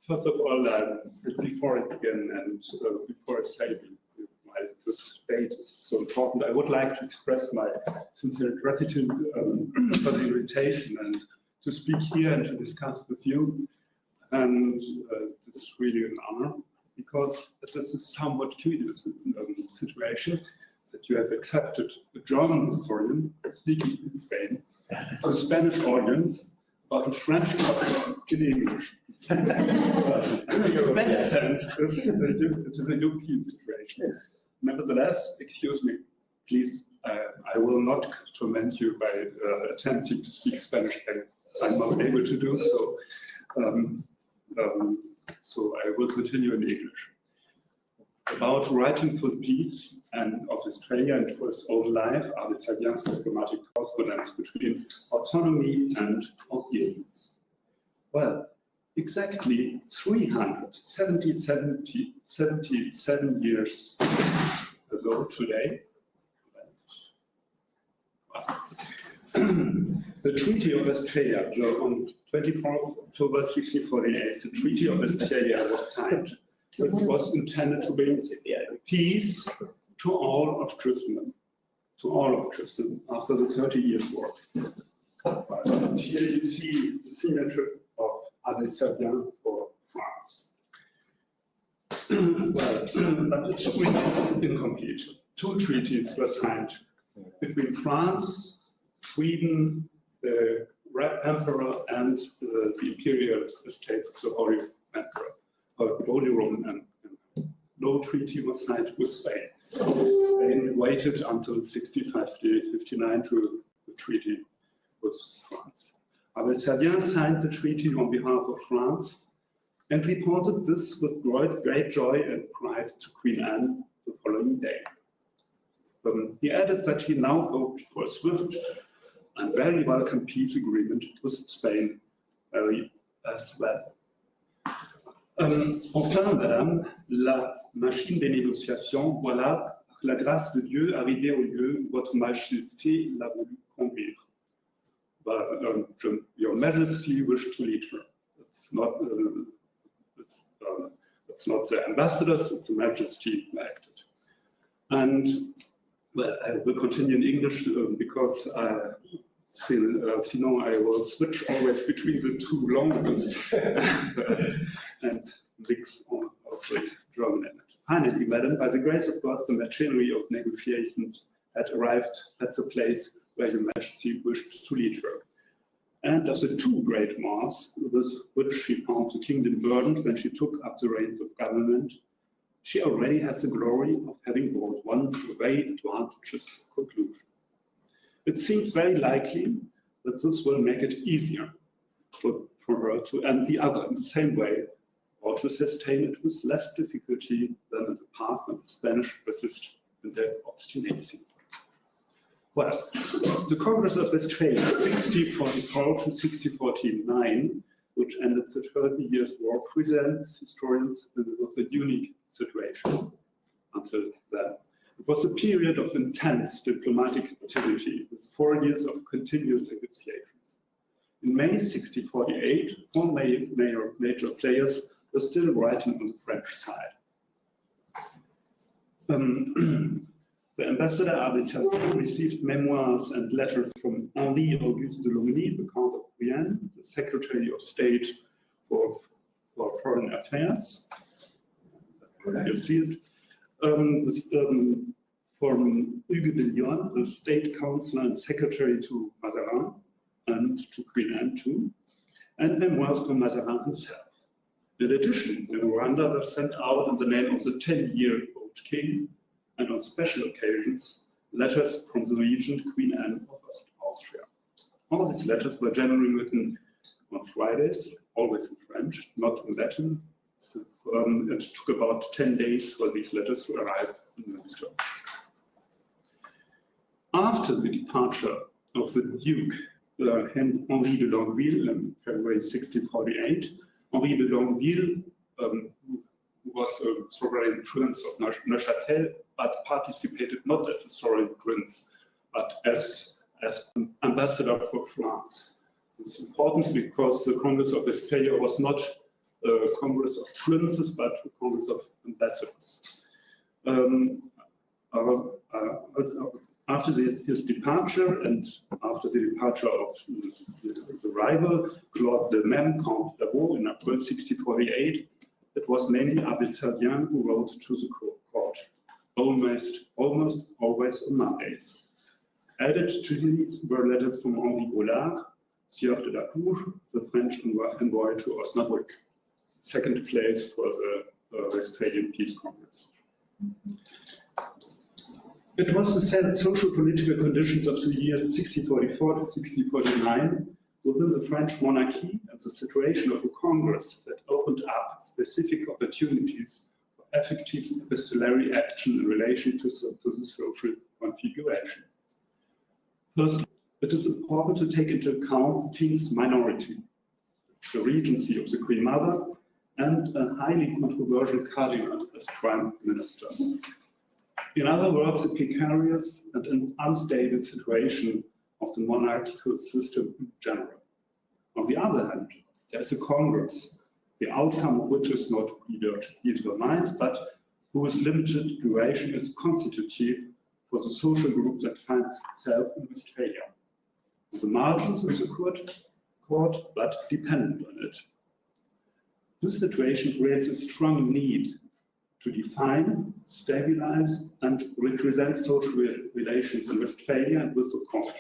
First of all, before I begin and before I say why this date is so important, I would like to express my sincere gratitude for the invitation and to speak here and to discuss with you. And this is really an honor, because this is somewhat curious situation that you have accepted a German historian speaking in Spain for a Spanish audience about a French topic in English. In the best sense, it is a European situation. Nevertheless, excuse me, please, I will not torment you by attempting to speak Spanish. I'm not able to do so. So I will continue in English. About writing for the peace and of Australia and for his own life, Abel Servien's diplomatic correspondence between autonomy and obedience. Well, exactly 377 years ago today, the Treaty of Westphalia, on 24th October 1648, the Treaty of Westphalia was signed. It was intended to bring peace to all of Christendom, after the 30 Years' War. And here you see the signature of Abel Servien for France. Well, but it's really incomplete. Two treaties were signed between France, Sweden, the Red Emperor, and the imperial estates of the Holy Emperor, Holy Roman Empire. No treaty was signed with Spain. Spain waited until 1659 to the treaty with France. Abel Servien signed the treaty on behalf of France and reported this with great joy and pride to Queen Anne the following day. He added that he now hoped for a swift and very welcome peace agreement with Spain as well. Enfin, madame, la machine des négociations, voilà, par la grâce de Dieu, arrivé au lieu où votre majesté l'a voulu conduire. But your majesty wished to lead her. It's not the ambassadors, it's the majesty who acted. And well, I will continue in English because sinon I will switch always between the two languages and mix of the German in it. Finally, madam, by the grace of God, the machinery of negotiations had arrived at the place where your majesty wished to lead her. And of the two great wars with which she found the kingdom burdened when she took up the reins of government, she already has the glory of having brought one to a very advantageous conclusion. It seems very likely that this will make it easier for her to end the other in the same way, or to sustain it with less difficulty than in the past when the Spanish persist in their obstinacy. Well, the Congress of Westphalia, 1644 to 1649, which ended the 30 Years' War, presents historians with a unique situation until then. It was a period of intense diplomatic activity with 4 years of continuous negotiations. In May 1648, four major players were still writing on the French side. The ambassador Abel Servien received memoirs and letters from Henri Auguste de Lomenie, the Count of Brienne, the Secretary of State for Foreign Affairs. You see it. From Hugues de Lyon, the State Councillor and Secretary to Mazarin, and to Queen Anne too, and memoirs from Mazarin himself. In addition, memoranda were sent out in the name of the 10-year-old king, and on special occasions, letters from the regent Queen Anne of Austria. All these letters were generally written on Fridays, always in French, not in Latin. So, it took about 10 days for these letters to arrive in the minister. After the departure of the Duke Henri de Longueville in February 1648, Henri de Longueville, who was a sovereign prince of Neuchâtel, but participated not as a sovereign prince, but as an ambassador for France. It's important because the Congress of Westphalia was not a Congress of Princes, but a Congress of Ambassadors. After his departure and after the departure of the rival, Claude de Même, Count d'Abo, in April 1648, it was mainly Abel Servien who wrote to the court, almost always on Mondays. Added to these were letters from Henri Gaulard, Sieur de la Cour, the French envoy to Osnabrück, second place for the Westphalian Peace Congress. It was the social-political conditions of the years 1644 to 1649 within the French monarchy and the situation of a Congress that opened up specific opportunities for effective epistolary action in relation to the social configuration. First, it is important to take into account the king's minority, the regency of the Queen Mother, and a highly controversial cardinal as prime minister. In other words, the precarious and unstable situation of the monarchical system in general. On the other hand, there is a Congress, the outcome of which is not determined, but whose limited duration is constitutive for the social group that finds itself in Westphalia. On the margins of the court, but dependent on it. This situation creates a strong need to define, stabilize, and represent social relations in Westphalia and with the court.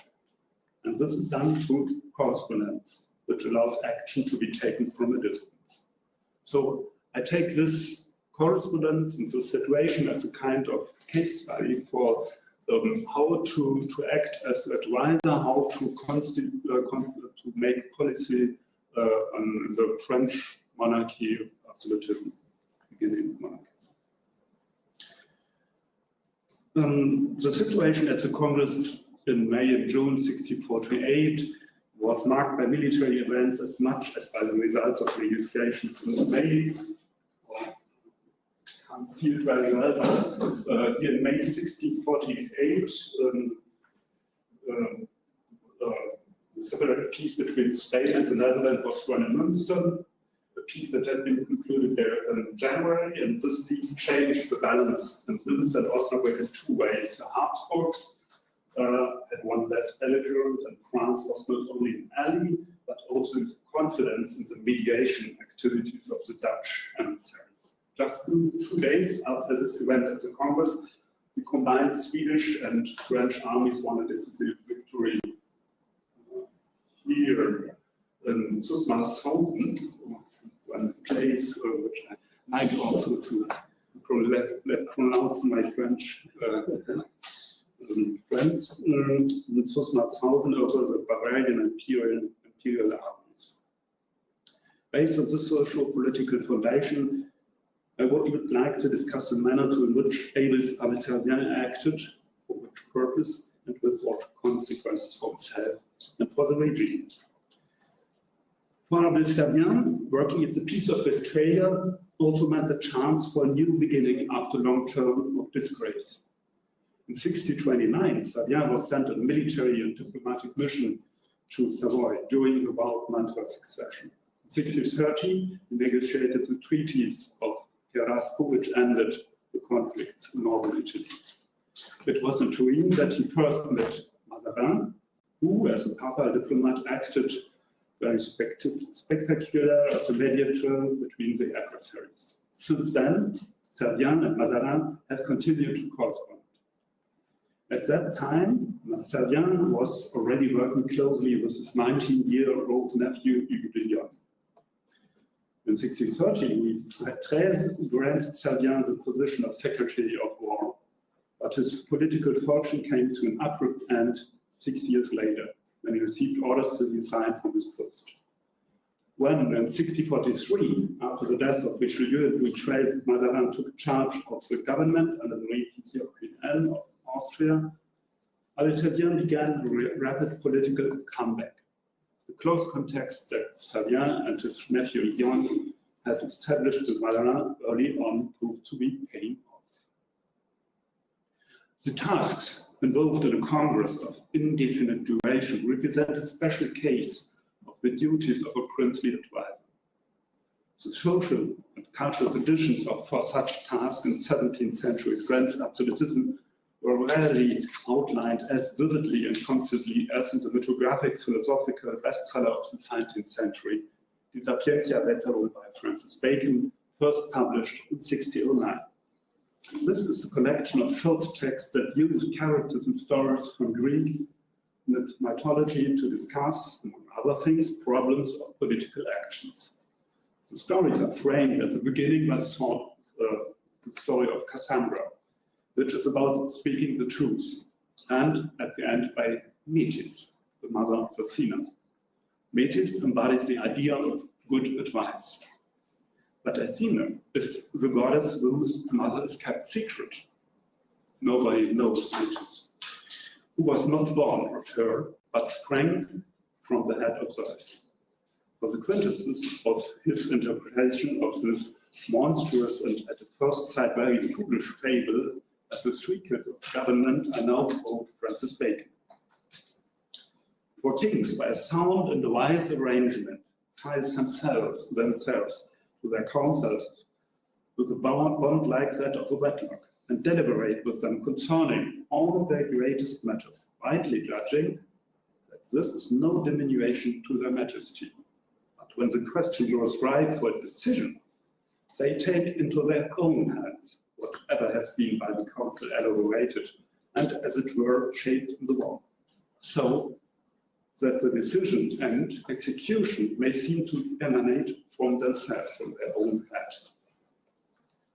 And this is done through correspondence, which allows action to be taken from a distance. So I take this correspondence and the situation as a kind of case study for how to act as advisor, how to make policy on the French monarchy, absolutism, beginning monarchy. The situation at the Congress in May and June 1648 was marked by military events as much as by the results of negotiations in May. Can't see it very well, but in May 1648, the separate peace between Spain and the Netherlands was run in Münster, a peace that had been concluded there in January, and this peace changed the balance in Münster and Osnabrück in two ways. The Habsburgs had one less belligerent, and France was not only an ally, but also its confidence in the mediation activities of the Dutch emissaries. Just 2 days after this event at the Congress, the combined Swedish and French armies won a decisive victory here in Schirrmeister, one place which I like also to pronounce my French friends, in Schirrmeister over the Bavarian imperial armies. Based on this social political foundation, I would like to discuss the manner in which Abel Servien acted, for which purpose, and with what consequences for himself and for the regime. For Abel Servien, working at the Peace of Westphalia also meant the chance for a new beginning after a long term of disgrace. In 1629, Servien was sent on a military and diplomatic mission to Savoy during the Waldmantel succession. In 1630, he negotiated the treaties of Carrasco, which ended the conflicts in northern Italy. It was in Turin that he first met Mazarin, who, as a papal diplomat, acted very spectacular as a mediator between the adversaries. Since then, Servien and Mazarin have continued to correspond. At that time, Servien was already working closely with his 19-year-old nephew, Hugues de Lyon. In 1630, Louis XIII granted Servien the position of Secretary of War, but his political fortune came to an abrupt end 6 years later, when he received orders to resign from his post. When, in 1643, after the death of Richelieu, Louis XIII, Mazarin took charge of the government under the regency of Queen Anne of Austria, Abel Servien began a rapid political comeback. The close contacts that Servien and his nephew Lyon had established with Mazarin early on proved to be paying off. The tasks involved in a Congress of indefinite duration represent a special case of the duties of a princely advisor. The social and cultural conditions for such tasks in 17th century French absolutism were rarely outlined as vividly and concisely as in the mythographic philosophical bestseller of the 19th century, Die Sapientia Veterum by Francis Bacon, first published in 1609. This is a collection of short texts that use characters and stories from Greek mythology to discuss, among other things, problems of political actions. The stories are framed at the beginning by the story of Cassandra, which is about speaking the truth, and at the end by Metis, the mother of Athena. Metis embodies the idea of good advice. But Athena is the goddess whose mother is kept secret. Nobody knows Metis, who was not born of her, but sprang from the head of Zeus. For the quintessence of his interpretation of this monstrous and at the first sight very foolish fable as the secret of government, I now quote Francis Bacon. For kings, by a sound and wise arrangement, ties themselves to their councils with a bond like that of a wedlock, and deliberate with them concerning all their greatest matters, rightly judging that this is no diminution to their majesty. But when the question grows ripe for a decision, they take into their own hands whatever has been by the council elaborated and, as it were, shaped in the law, so that the decision and execution may seem to emanate from themselves, from their own head.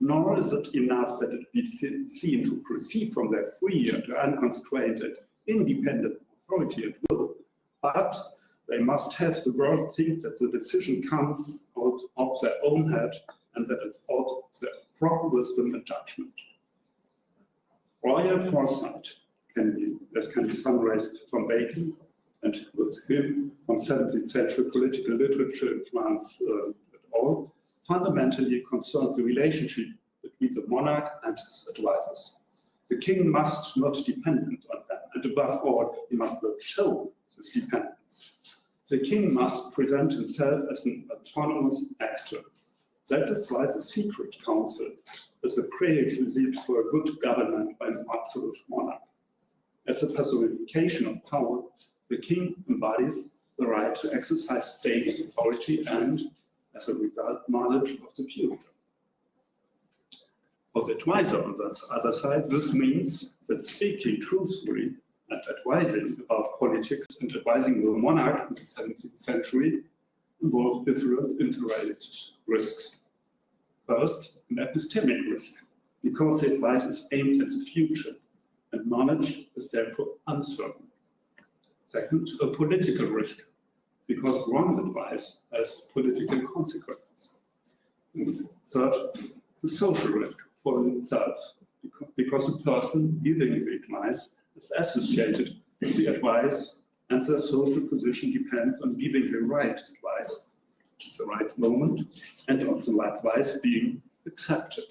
Nor is it enough that it be seen to proceed from their free and unconstrained and independent authority and will, but they must have the world think that the decision comes out of their own head and that it's out of their proper wisdom and judgment. Royal foresight can be summarized from Bacon, and with him from 17th century political literature in France at all, fundamentally concerns the relationship between the monarch and his advisors. The king must not depend on them, and above all, he must not show this dependence. The king must present himself as an autonomous actor. That is why the secret council is a prerequisite for a good government by an absolute monarch. As a personification of power, the king embodies the right to exercise state authority and, as a result, knowledge of the future. For the advisor on the other side, this means that speaking truthfully and advising about politics and advising the monarch in the 17th century involved different interrelated risks. First, an epistemic risk, because the advice is aimed at the future and knowledge is therefore uncertain. Second, a political risk, because wrong advice has political consequences. And third, the social risk for itself, because the person giving the advice is associated with the advice and their social position depends on giving the right advice at the right moment and on the advice being accepted.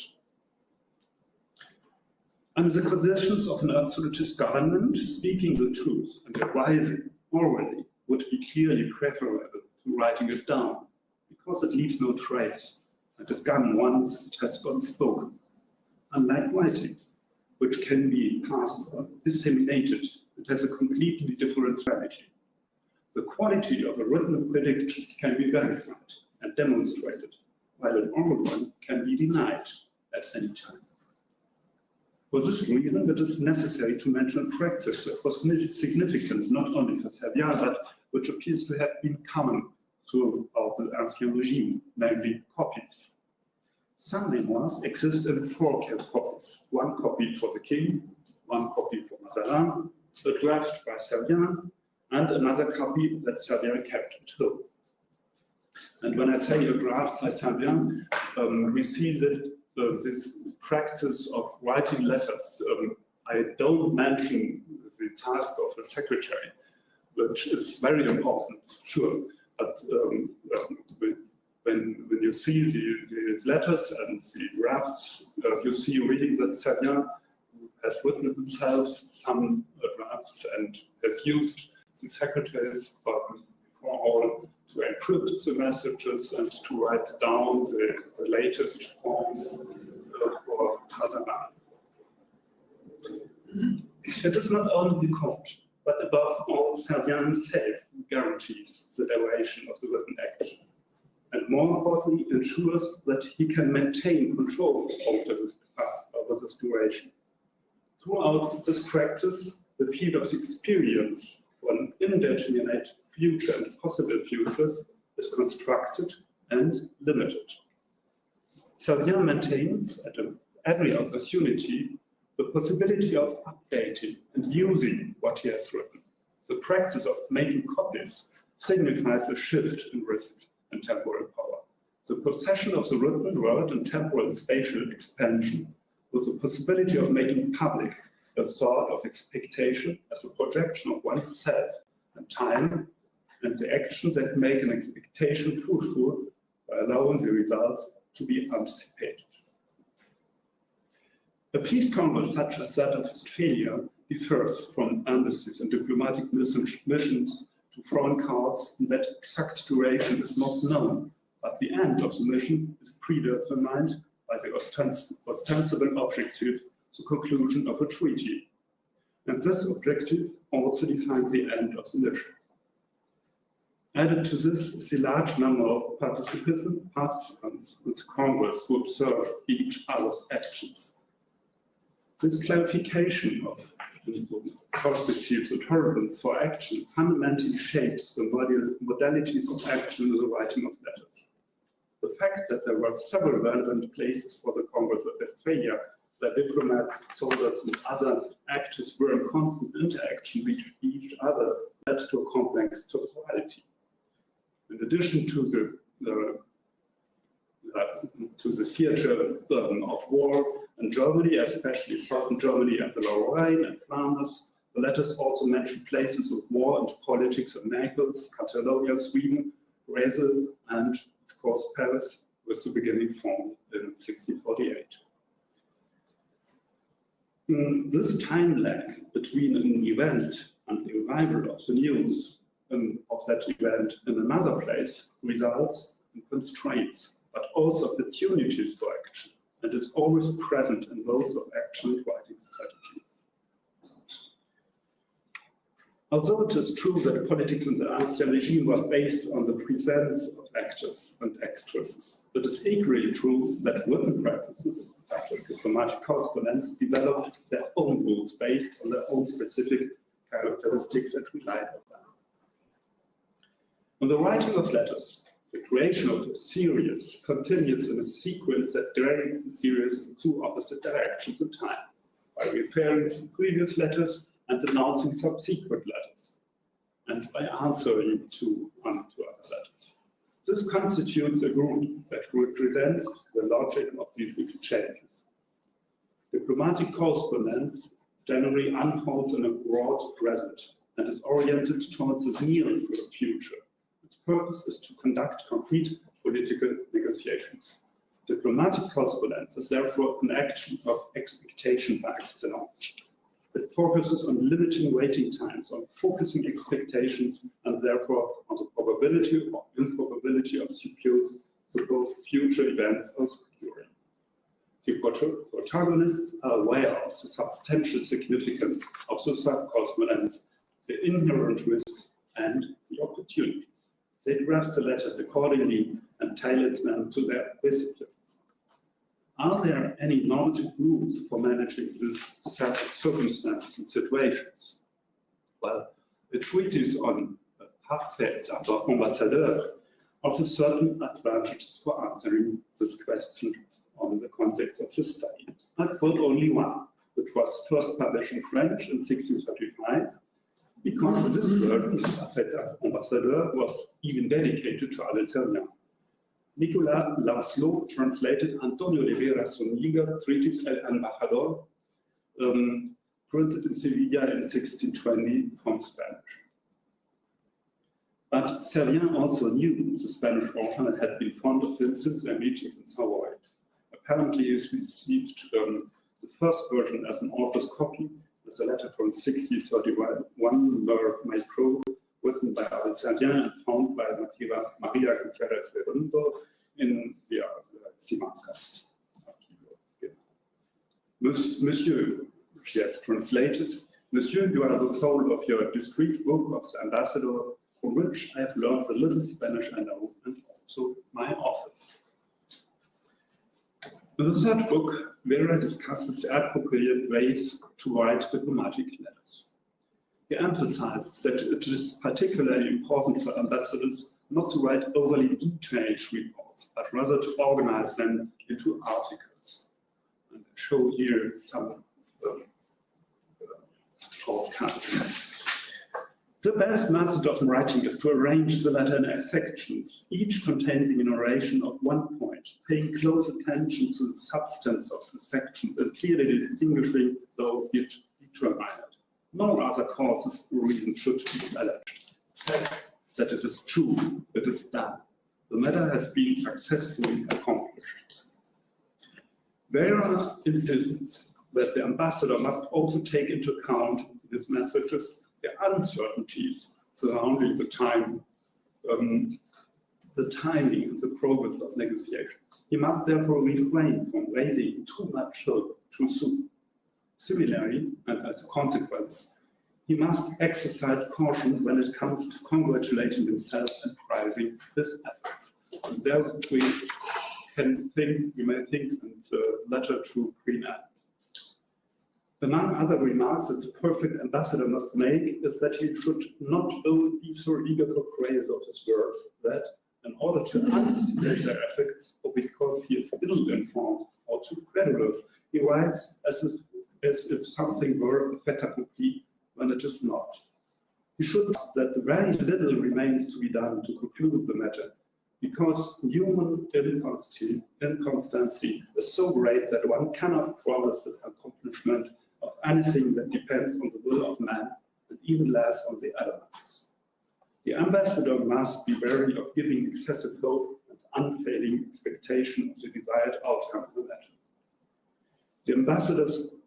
Under the conditions of an absolutist government, speaking the truth and advising orally would be clearly preferable to writing it down, because it leaves no trace and is gone once it has been spoken. Unlike writing, which can be passed or disseminated, it has a completely different strategy. The quality of a written prediction can be verified and demonstrated, while an oral one can be denied at any time. For this reason, it is necessary to mention a practice that was significant not only for Servien, but which appears to have been common throughout the Ancien regime, namely copies. Some memoirs exist in 4 copies, 1 copy for the king, 1 copy for Mazarin, a draft by Servien, and another copy that Servien kept at home. And when I say a draft by Servien, we see that this practice of writing letters. I don't mention the task of a secretary, which is very important, sure, but when you see the letters and the drafts, you see really that Servien has written himself some drafts and has used the secretaries before all to decrypt the messages and to write down the latest forms for Mazarin. It is not only the code, but above all, Servien himself guarantees the duration of the written action, and more importantly, ensures that he can maintain control over this duration. Throughout this practice, the field of the experience for an indeterminate future and possible futures is constructed and limited. Servien maintains at every opportunity the possibility of updating and using what he has written. The practice of making copies signifies a shift in risk and temporal power. The possession of the written word and temporal spatial expansion with the possibility of making public a sort of expectation as a projection of oneself and time, and the actions that make an expectation fruitful by allowing the results to be anticipated. A peace congress such as that of Westphalia differs from embassies and diplomatic missions to foreign courts in that exact duration is not known, but the end of the mission is predetermined by the ostensible objective, the conclusion of a treaty. And this objective also defines the end of the mission. Added to this is the large number of participants in the Congress who observe each other's actions. This clarification of perspectives and horizons for action fundamentally shapes the modalities of action in the writing of letters. The fact that there were several relevant places for the Congress of Westphalia, that diplomats, soldiers, and other actors were in constant interaction with each other, led to a complex temporality. In addition to the theatre of war in Germany, especially southern Germany and the Lorraine and Flanders, the letters also mention places of war and politics in Naples, Catalonia, Sweden, Brazil, and of course Paris, with the beginning formed in 1648. This time lag between an event and the arrival of the news of that event in another place results in constraints, but also opportunities for action, and is always present in modes of action and writing strategies. Although it is true that politics in the Ancien regime was based on the presence of actors and actresses, it is equally true that written practices, such as diplomatic correspondence, developed their own rules based on their own specific characteristics and relied on them. In the writing of letters, the creation of a series continues in a sequence that drags the series in two opposite directions in time, by referring to previous letters and announcing subsequent letters, and by answering to other letters. This constitutes a group that represents the logic of these exchanges. Diplomatic correspondence generally unfolds in a broad present and is oriented towards the near future. Its purpose is to conduct concrete political negotiations. Diplomatic correspondence is therefore an action of expectation by excellence. It focuses on limiting waiting times, on focusing expectations, and therefore on the probability or improbability of supposed future events occurring. The protagonists are aware of the substantial significance of the sub-correspondence, the inherent risks, and the opportunities. They draft the letters accordingly and tailor them to their disciplines. Are there any normative rules for managing these circumstances and situations? Well, a treatise on Parfait ambassadeur offers certain advantages for answering this question on the context of the study. I quote only one, which was first published in French in 1635, because this version, Parfait ambassadeur, was even dedicated to Abel Servien. Nicolas Lancelot translated Antonio de Vera Zuniga's treatise El Embajador, printed in Sevilla in 1620 from Spanish. But Servien also knew the Spanish author and had been fond of him since their meetings in Savoy. Apparently, he received the first version as an author's copy, with a letter from 1631 where made proof written by Abel Servien and found by Maria Gutierrez in the Simanskas. Monsieur, she has translated, Monsieur, you are the soul of your discreet book of the ambassador, from which I have learned the little Spanish I know, and also my office. In the third book, Vera discusses the appropriate ways to write diplomatic letters. He emphasizes that it is particularly important for ambassadors not to write overly detailed reports, but rather to organize them into articles. And I show here some shortcuts. The best method of writing is to arrange the letter in sections, each containing a narration of one point, paying close attention to the substance of the sections and clearly distinguishing those determined. No other causes or reason should be alleged, except that it is true, it is done. The matter has been successfully accomplished. Vera insists that the ambassador must also take into account in his messages the uncertainties surrounding the timing and the progress of negotiations. He must therefore refrain from raising too much hope too soon. Similarly, and as a consequence, he must exercise caution when it comes to congratulating himself and praising his efforts. And there we may think in the letter to Queen Anne. Among other remarks that the perfect ambassador must make is that he should not be so eager for praise of his words that, in order to anticipate their effects, or because he is ill-informed or too credulous, he writes as if something were a fait accompli when it is not. He should know that very little remains to be done to conclude the matter, because human inconstancy is so great that one cannot promise the accomplishment of anything that depends on the will of man, and even less on the elements. The ambassador must be wary of giving excessive hope and unfailing expectation of the desired outcome of the matter. The ambassador's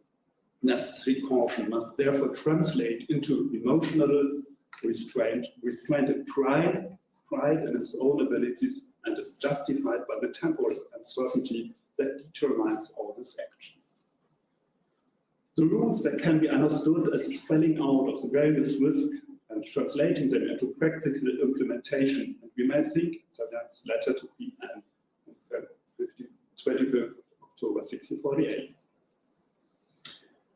necessary caution must therefore translate into emotional restraint and pride in his own abilities, and is justified by the temporal uncertainty that determines all his actions. The rules that can be understood as a spelling out of the various risks and translating them into practical implementation, and we may think Servien's letter to Queen Anne on 25th October 1648.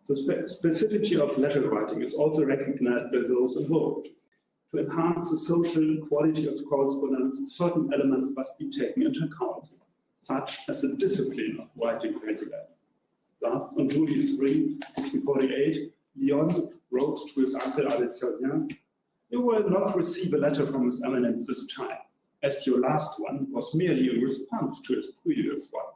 The specificity of letter writing is also recognized by those involved. To enhance the social quality of correspondence, certain elements must be taken into account, such as the discipline of writing regularly. Thus, on July 3, 1648, Lyon wrote to his uncle Abel Servien, "You will not receive a letter from His Eminence this time, as your last one was merely a response to his previous one."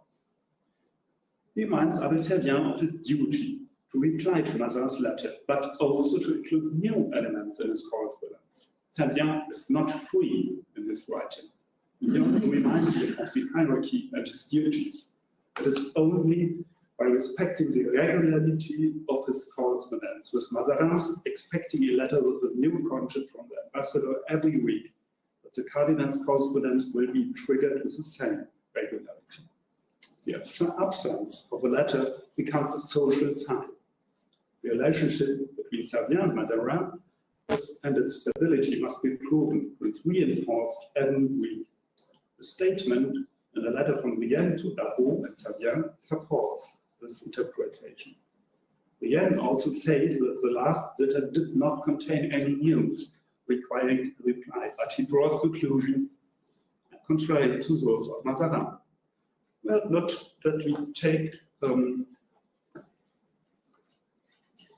He reminds Abel Servien of his duty to reply to Mazarin's letter, but also to include new elements in his correspondence. Servien is not free in his writing. Lyon reminds him of the hierarchy and his duties. It is only by respecting the regularity of his correspondence with Mazarin, expecting a letter with a new content from the ambassador every week, that the cardinal's correspondence will be triggered with the same regularity. The absence of a letter becomes a social sign. The relationship between Servien and Mazarin and its stability must be proven and reinforced every week. The statement in a letter from Brienne to Darboux and Servien supports this interpretation. Brienne also says that the last letter did not contain any news requiring a reply, but he draws conclusion contrary to those of Mazarin. Well, not that we take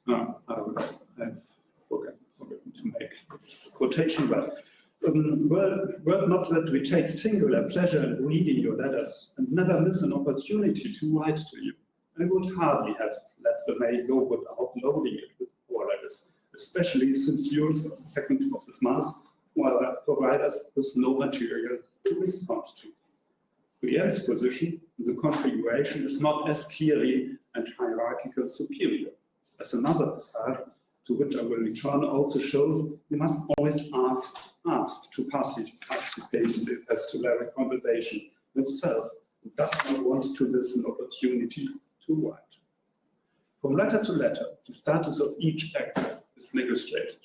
I've forgotten to make this quotation, but well, not that we take singular pleasure in reading your letters and never miss an opportunity to write to you. I would hardly have let the mail go without loading it with more letters, especially since yours of the 2nd of this month will provide us with no material to respond to. Brienne's position in the configuration is not as clearly and hierarchical superior as another passage to which I will return, also shows we must always ask to participate in the epistolary conversation himself, and does not want to miss an opportunity to write. From letter to letter, the status of each actor is negotiated.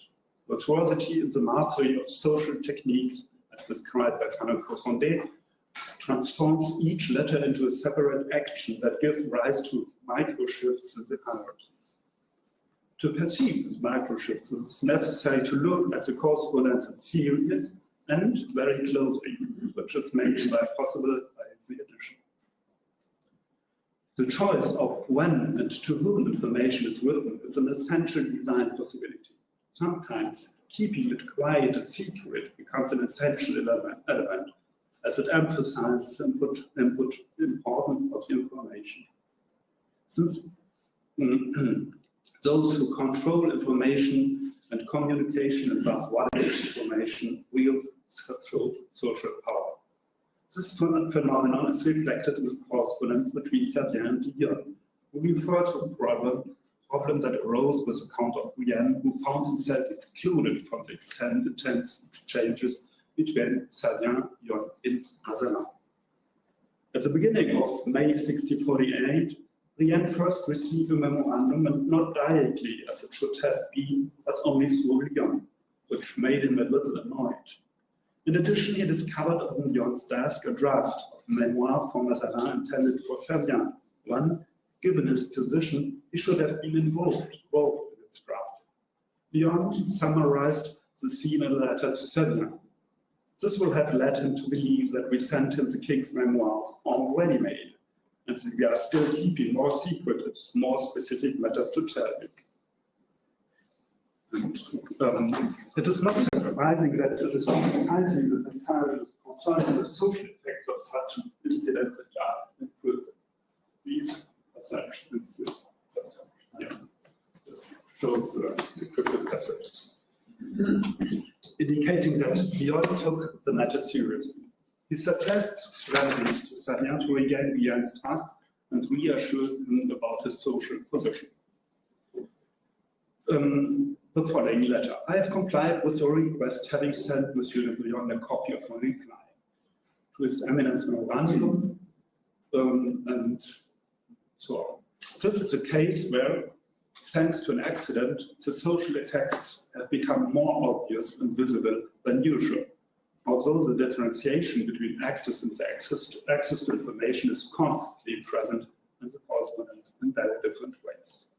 Virtuosity in the mastery of social techniques, as described by Franck transforms each letter into a separate action that gives rise to micro-shifts in the hierarchy. To perceive these micro-shifts, it is necessary to look at the correspondence in series and very closely, which is made possible by the addition. The choice of when and to whom information is written is an essential design possibility. Sometimes keeping it quiet and secret becomes an essential element as it emphasizes input importance of the information. Since those who control information and communication and thus validate information wield social power. This phenomenon is reflected in the correspondence between Servien and Dion, who refer to a problem that arose with the Count of Brienne, who found himself excluded from the intense exchanges between Servien, Dion, and Mazarin. At the beginning of May 1648, Brienne first received a memorandum, and not directly as it should have been, but only through Lyon, which made him a little annoyed. In addition, he discovered on Lyon's desk a draft of a memoir from Mazarin intended for Servien. One, given his position, he should have been involved in its drafting. Lyon summarized the scene in a letter to Servien. This will have led him to believe that we sent him the king's memoirs already made, and that we are still keeping more secret, more specific matters to tell him. It is not surprising that it is precisely the passages concerning the social effects of such incidents that are included. These passages, this shows the encrypted passage, indicating that Dion took the matter seriously. He suggests remedies to Servien to regain Brienne's trust and reassure him about his social position. The following letter. I have complied with your request, having sent Monsieur de Brion a copy of my reply to His Eminence memorandum, and so on. This is a case where, thanks to an accident, the social effects have become more obvious and visible than usual, although the differentiation between actors and the access to information is constantly present in the correspondence in very different ways.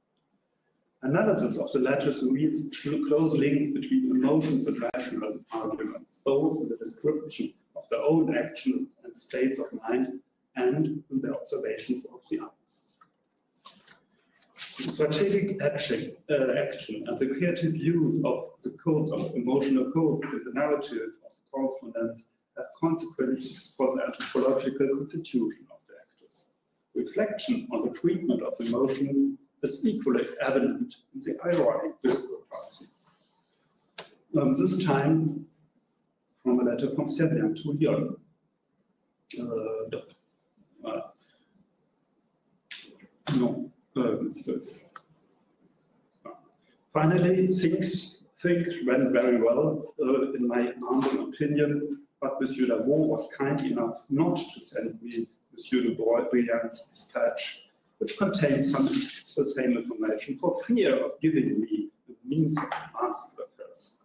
Analysis of the letters reveals close links between emotions and rational arguments, both in the description of their own actions and states of mind and in the observations of the others. The strategic action and the creative use of the codes of emotional codes in the narrative of the correspondence have consequences for the anthropological constitution of the actors. Reflection on the treatment of emotion is equally evident in the ironic discrepancy. This time from a letter from Servien to Lyon. Finally, things went very well, in my humble opinion, but Monsieur Lavaux was kind enough not to send me Monsieur de Brienne's dispatch, which contains some the same information, for fear of giving me the means of advancing affairs.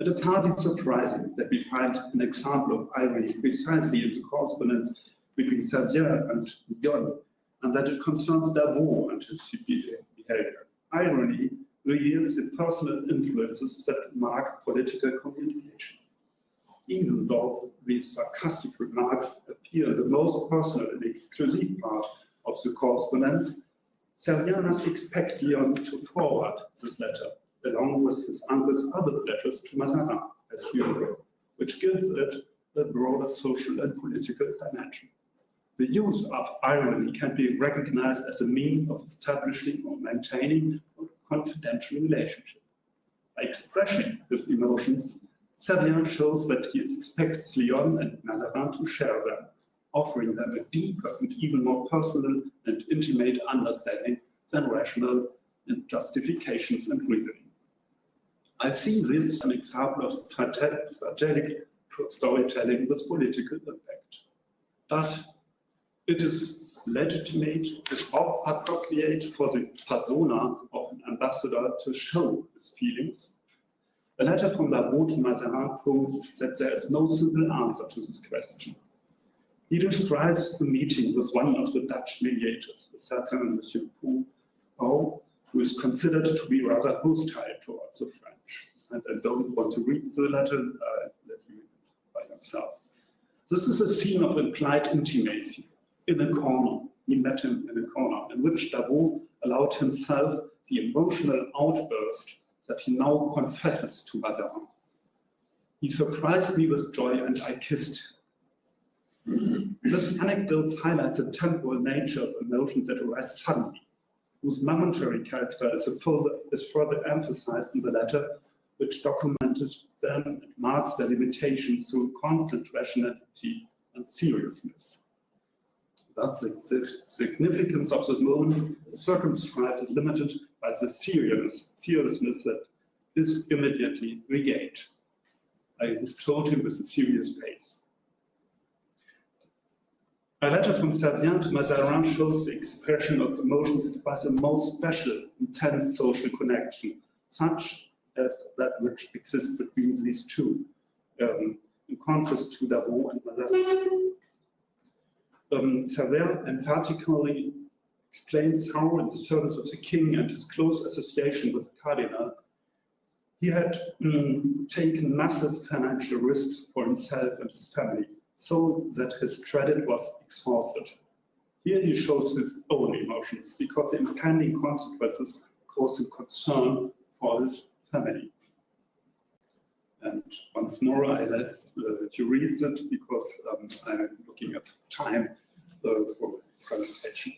It is hardly surprising that we find an example of irony precisely in the correspondence between Servien and Lyon, and that it concerns Lavaux and his behavior. Irony reveals the personal influences that mark political communication. Even though these sarcastic remarks appear in the most personal and exclusive part of the correspondence, Servien must expect Lyon to forward this letter, along with his uncle's other letters to Mazarin, as usual, which gives it a broader social and political dimension. The use of irony can be recognized as a means of establishing or maintaining a confidential relationship. By expressing his emotions, Servien shows that he expects Lyon and Mazarin to share them, offering them a deeper and even more personal and intimate understanding than rational in justifications and reasoning. I see this as an example of strategic storytelling with political impact. But it is legitimate, it is appropriate for the persona of an ambassador to show his feelings. A letter from Lavaux to Mazarin proves that there is no simple answer to this question. He describes the meeting with one of the Dutch mediators, a certain Monsieur Pou, who is considered to be rather hostile towards the French. And I don't want to read the letter, let you read it by yourself. This is a scene of implied intimacy in a corner. He met him in a corner in which Lavaux allowed himself the emotional outburst that he now confesses to Mazarin. He surprised me with joy and I kissed him. This anecdote highlights the temporal nature of emotions that arise suddenly, whose momentary character is further emphasized in the letter, which documented them and marks their limitations through constant rationality and seriousness. Thus, the significance of the moment is circumscribed and limited by the seriousness that is immediately regained. I told him with a serious face. A letter from Servien to Mazarin shows the expression of emotions by the most special, intense social connection, such as that which exists between these two, in contrast to Lavaux and Mazarin. Servien emphatically explains how, in the service of the king and his close association with the cardinal, he had taken massive financial risks for himself and his family, so that his credit was exhausted. Here he shows his own emotions, because the impending consequences caused him concern for his family. And once more, I ask to read it, because I'm looking at time for presentation.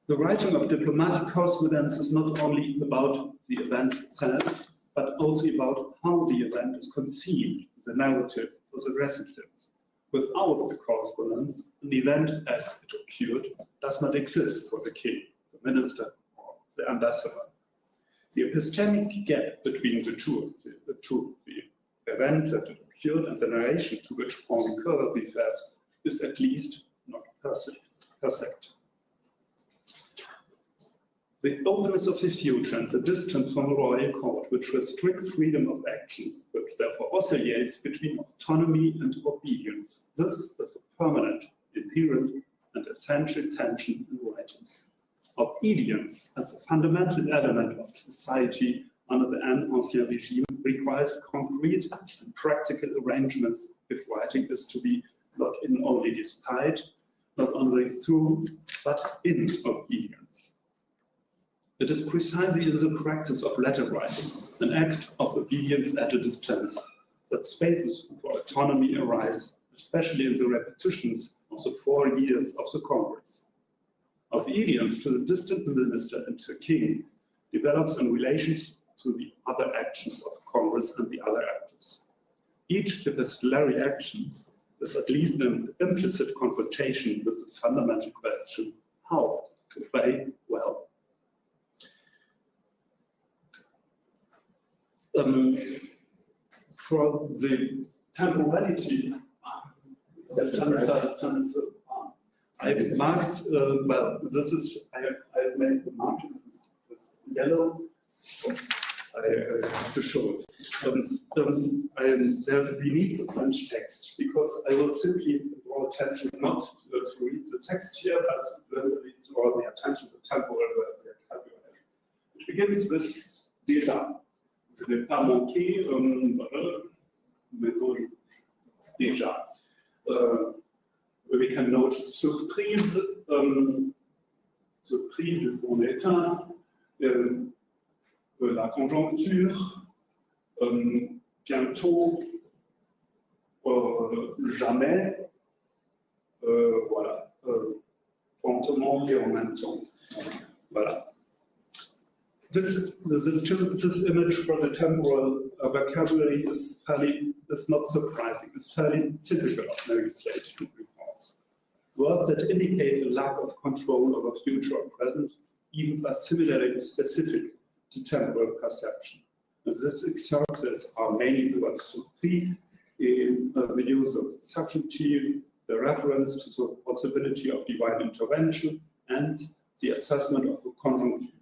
The writing of diplomatic correspondence is not only about the event itself, but also about how the event is conceived, the narrative, for the recipients. Without the correspondence, an event as it occurred does not exist for the king, the minister, or the ambassador. The epistemic gap between the event that occurred and the narration to which Paul Ricoeur refers, is at least not perfect. The openness of the future and the distance from the royal court, which restrict freedom of action, which therefore oscillates between autonomy and obedience. This is a permanent, inherent, and essential tension in writings. Obedience, as a fundamental element of society under the Ancien Regime, requires concrete and practical arrangements if writing is to be not only despite, not only through, but in obedience. It is precisely in the practice of letter writing, an act of obedience at a distance, that spaces for autonomy arise, especially in the repetitions of the 4 years of the Congress. Obedience to the distant minister and the king develops in relations to the other actions of Congress and the other actors. Each epistolary action is at least an implicit confrontation with this fundamental question, how to play well. For the temporality, I've marked, well, this is, I've made the marking with yellow. I have to show it. We need the French text, because I will simply draw attention not to read the text here, but draw the attention to temporal vocabulary. It begins with déjà. Je n'ai pas manqué, déjà. We can note surprise, surprise du bon état, la conjoncture, bientôt, jamais, voilà, promptement et en même temps. Voilà. This image for the temporal vocabulary is not surprising. It's fairly typical of legislation reports. Words that indicate a lack of control over future or present events are similarly specific to temporal perception. And this exercises are mainly the ones to see in the use of subjective, the reference to the possibility of divine intervention, and the assessment of the conjuncture.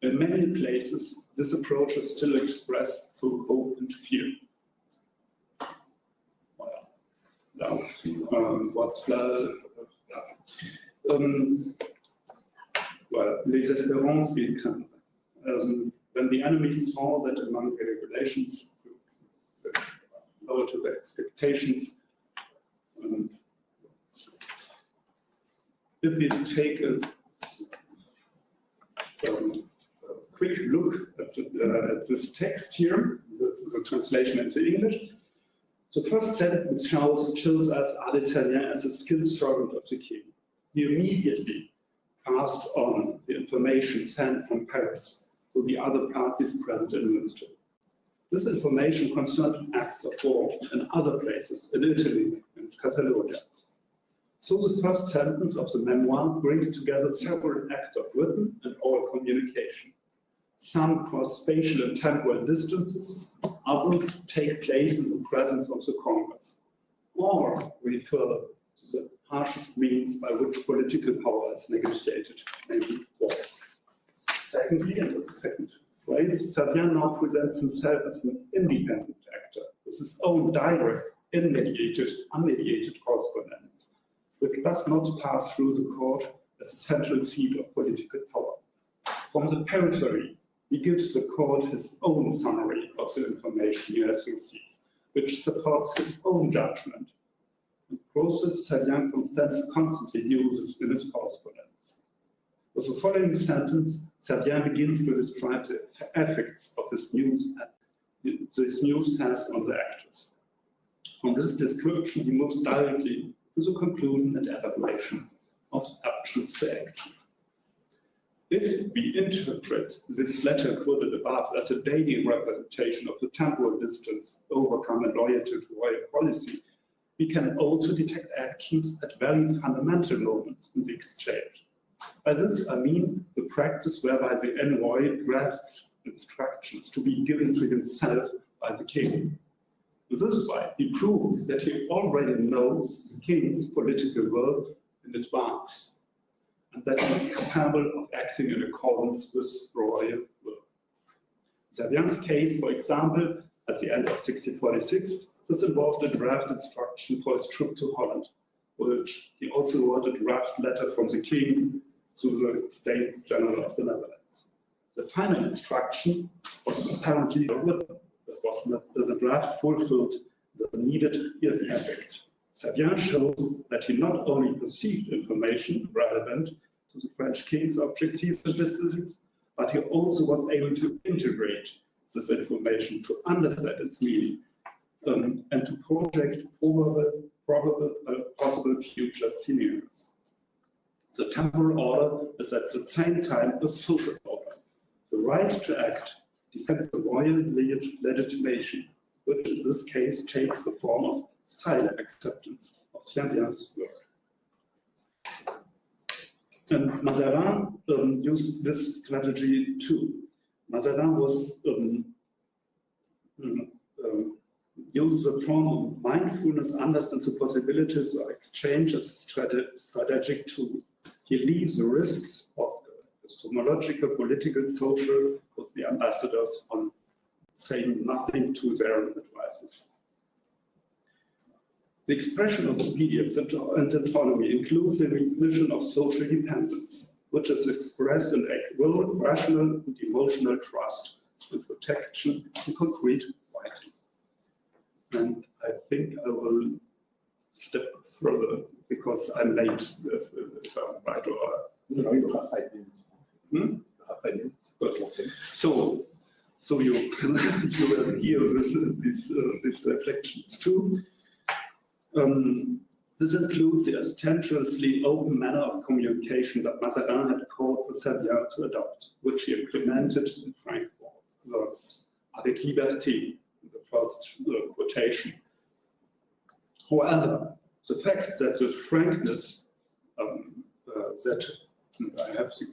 In many places, this approach is still expressed through hope and fear. Les espérances et craintes. When the enemy saw that among the regulations lower to the expectations, if we take a quick look at this text here, this is a translation into English. The first sentence shows us Abel Servien as a skilled servant of the king. He immediately passed on the information sent from Paris to the other parties present in Münster. This information concerned acts of war in other places, in Italy and Catalonia. So the first sentence of the memoir brings together several acts of written and oral communication. Some cross spatial and temporal distances, others take place in the presence of the Congress, or refer to the harshest means by which political power is negotiated, namely war. Secondly, and the second phrase, Servien now presents himself as an independent actor with his own direct, unmediated correspondence, which does not pass through the court as a central seat of political power. From the periphery, he gives the court his own summary of the information he has received, which supports his own judgment. The process Servien constantly uses in his correspondence. With the following sentence, Servien begins to describe the effects of this news has on the actors. From this description, he moves directly to the conclusion and elaboration of actions to action. If we interpret this letter quoted above as a daily representation of the temporal distance overcome and loyalty to royal policy, we can also detect actions at very fundamental moments in the exchange. By this I mean the practice whereby the envoy drafts instructions to be given to himself by the king. In this way, he proves that he already knows the king's political will in advance, and that he is capable of acting in accordance with royal will. Servien's case, for example, at the end of 1646, this involved a draft instruction for his trip to Holland, which he also wrote a draft letter from the king to the States General of the Netherlands. The final instruction was apparently written. The draft fulfilled the needed effect. Servien shows that he not only perceived information relevant to the French king's objectives and decisions, but he also was able to integrate this information, to understand its meaning, and to project possible future scenarios. The temporal order is at the same time a social order. The right to act depends on royal legitimation, which in this case takes the form of silent acceptance of Servien's work. And Mazarin used this strategy too. Mazarin was used the form of mindfulness, understands the possibilities of exchange as a strategic tool. He leaves the risks of epistemological, political, social with the ambassadors on saying nothing to their advisors. The expression of obedience and autonomy includes the recognition of social dependence, which is expressed in will, rational and emotional trust and protection in concrete writing. And I think I will step further because I'm late. If I'm right or no, you have 5 minutes. You have 5 minutes. Good. So you will hear these reflections too. This includes the ostentiously open manner of communication that Mazarin had called for Servien to adopt, which he implemented in Frankfurt words, avec liberté, in the first quotation. However, the fact that the frankness that I have the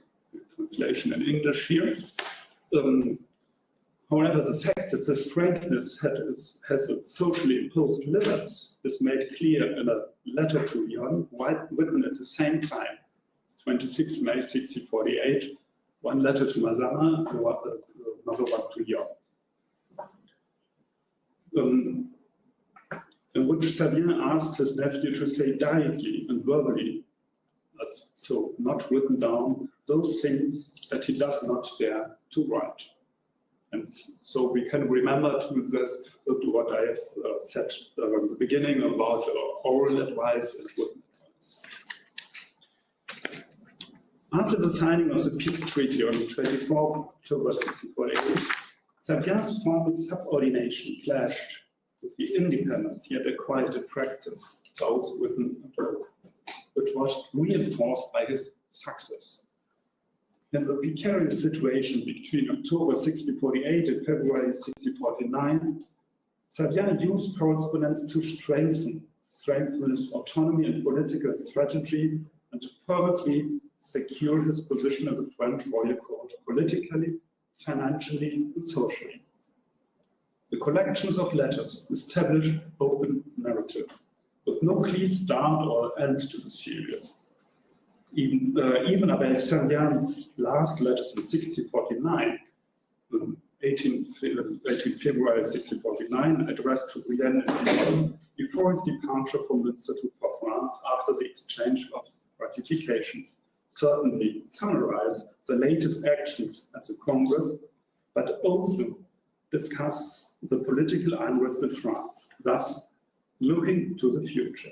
translation in English here. However, the fact that this frankness has its socially imposed limits is made clear in a letter to Jon, written at the same time, 26 May 1648, one letter to Mazarin, another one to Jon. In which Servien asked his nephew to say directly and verbally, so not written down, those things that he does not dare to write. And so we can remember to this what I have said at the beginning about oral advice and written advice. After the signing of the Peace Treaty on 24 October 1648, Servien's formal subordination clashed with the independence he had acquired in practice, both written and oral, which was reinforced by his success. In the precarious situation between October 1648 and February 1649, Servien used correspondence to strengthen his autonomy and political strategy and to perfectly secure his position in the French royal court politically, financially, and socially. The collections of letters established open narrative, with no clear start or end to the series. Even Abel Servien's last letters in 1649, 18 February 1649, addressed to Brienne and Lyon before his departure from Windsor to France after the exchange of ratifications, certainly summarize the latest actions at the Congress, but also discuss the political unrest in France, thus looking to the future.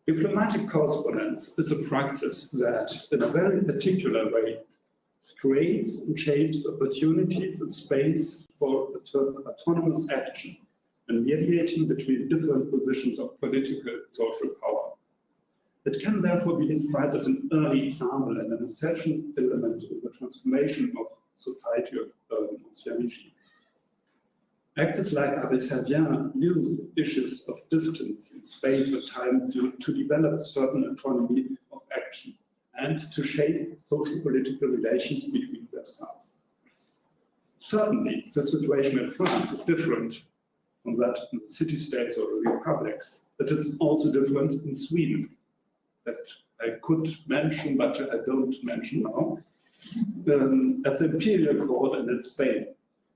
Diplomatic correspondence is a practice that, in a very particular way, creates and shapes opportunities and space for autonomous action and mediating between different positions of political and social power. It can therefore be described as an early example and an essential element in the transformation of society of Ancien Régime. Actors like Abel Servien use issues of distance in space and time to develop certain autonomy of action and to shape social political relations between themselves. Certainly, the situation in France is different from that in the city-states or the republics. It is also different in Sweden, that I could mention, but I don't mention now, at the imperial court and in Spain,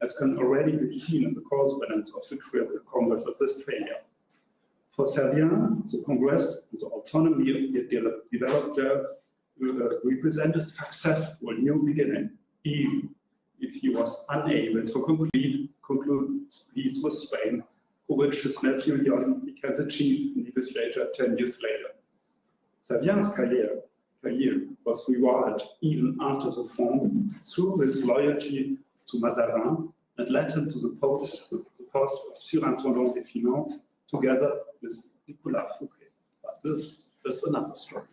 as can already be seen in the correspondence of the Congress of Westphalia. For Servien, the Congress, the autonomy developed there, represent a successful new beginning, even if he was unable to conclude peace with Spain, for which his nephew Jon became the chief negotiator 10 years later. Servien's career was rewarded even after the form through his loyalty to Mazarin and led him to the post of Surintendant des Finances together with Nicolas Fouquet. But this is another story.